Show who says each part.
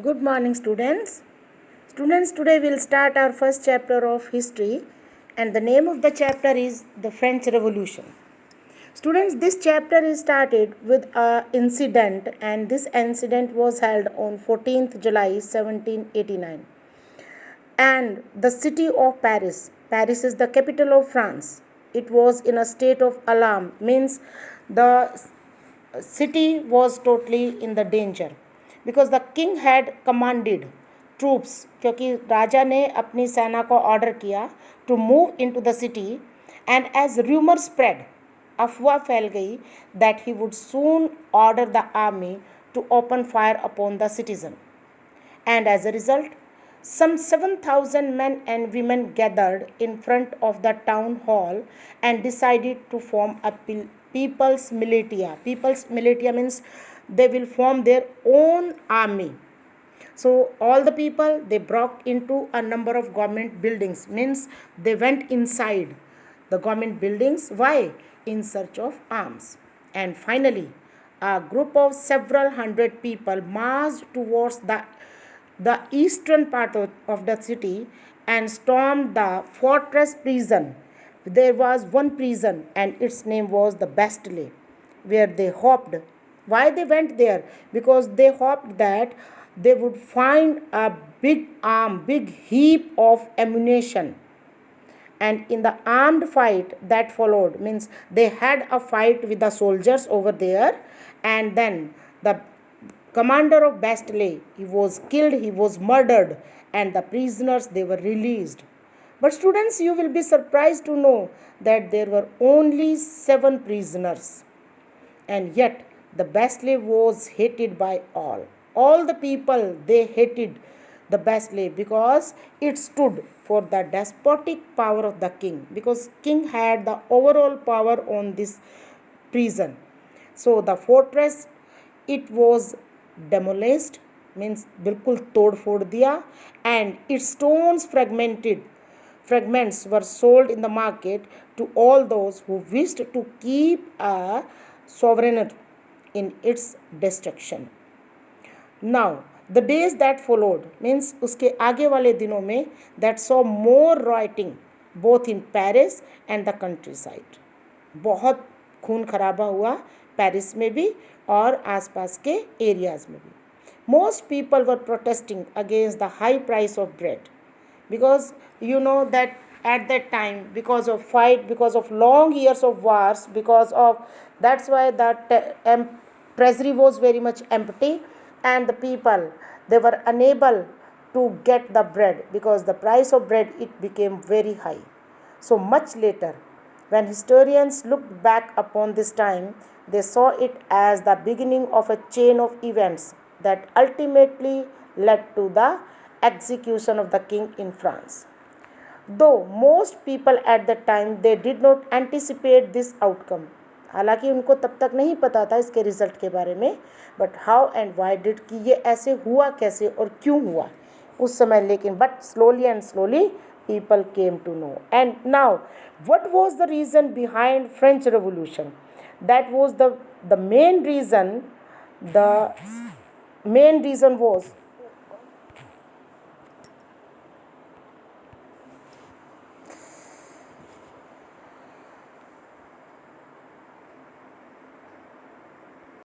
Speaker 1: Good morning, students. Students, today we'll start our first chapter of history, and the name of the chapter is the French Revolution. Students, this chapter is started with an incident, and this incident was held on 14th July 1789. And the city of Paris, Paris is the capital of France. It was in a state of alarm, means the city was totally in the danger because the king had commanded troops, क्योंकि राजा ने अपनी सेना को order किया to move into the city and as rumour spread अफवाह फैल गई that he would soon order the army to open fire upon the citizen and as a result, some 7,000 men and women gathered in front of the town hall and decided to form a people's militia. People's militia means they will form their own army. So all the people, they broke into a number of government buildings, means they went inside the government buildings. Why? In search of arms. And finally, a group of several hundred people marched towards the eastern part of the city and stormed the fortress prison. There was one prison and its name was the Bastille, where they hoped. Why they went there? Because they hoped that they would find a big heap of ammunition. And in the armed fight that followed, means they had a fight with the soldiers over there, and then the commander of Bastille, he was killed, he was murdered, and the prisoners, they were released. But students, you will be surprised to know that there were only 7 prisoners, and yet the Bastille was hated by all the people, they hated the Bastille because it stood for the despotic power of the king, because king had the overall power on this prison. So the fortress, it was demolished, means बिल्कुल तोड़ फोड़ दिया, and its stones fragments were sold in the market to all those who wished to keep a sovereignty in its destruction. Now the days that followed, means उसके आगे वाले दिनों में, that saw more rioting both in Paris and the countryside. बहुत खून खराबा हुआ Paris में भी और आसपास के एरियाज़ में भी. Most people were protesting against the high price of bread, because you know that at that time, because of fight, because of long years of wars, because of that's why the treasury was very much empty, and the people, they were unable to get the bread because the price of bread, it became very high. So much later, when historians looked back upon this time, they saw it as the beginning of a chain of events that ultimately led to the execution of the king in France. Though most people at that time, they did not anticipate this outcome. हालांकि उनको तब तक नहीं पता था इसके result के बारे में, but how and why did, कि ये ऐसे हुआ कैसे और क्यों हुआ उस समय, लेकिन but slowly and slowly people came to know. And now, what was the reason behind French Revolution? That was the main reason. The main reason was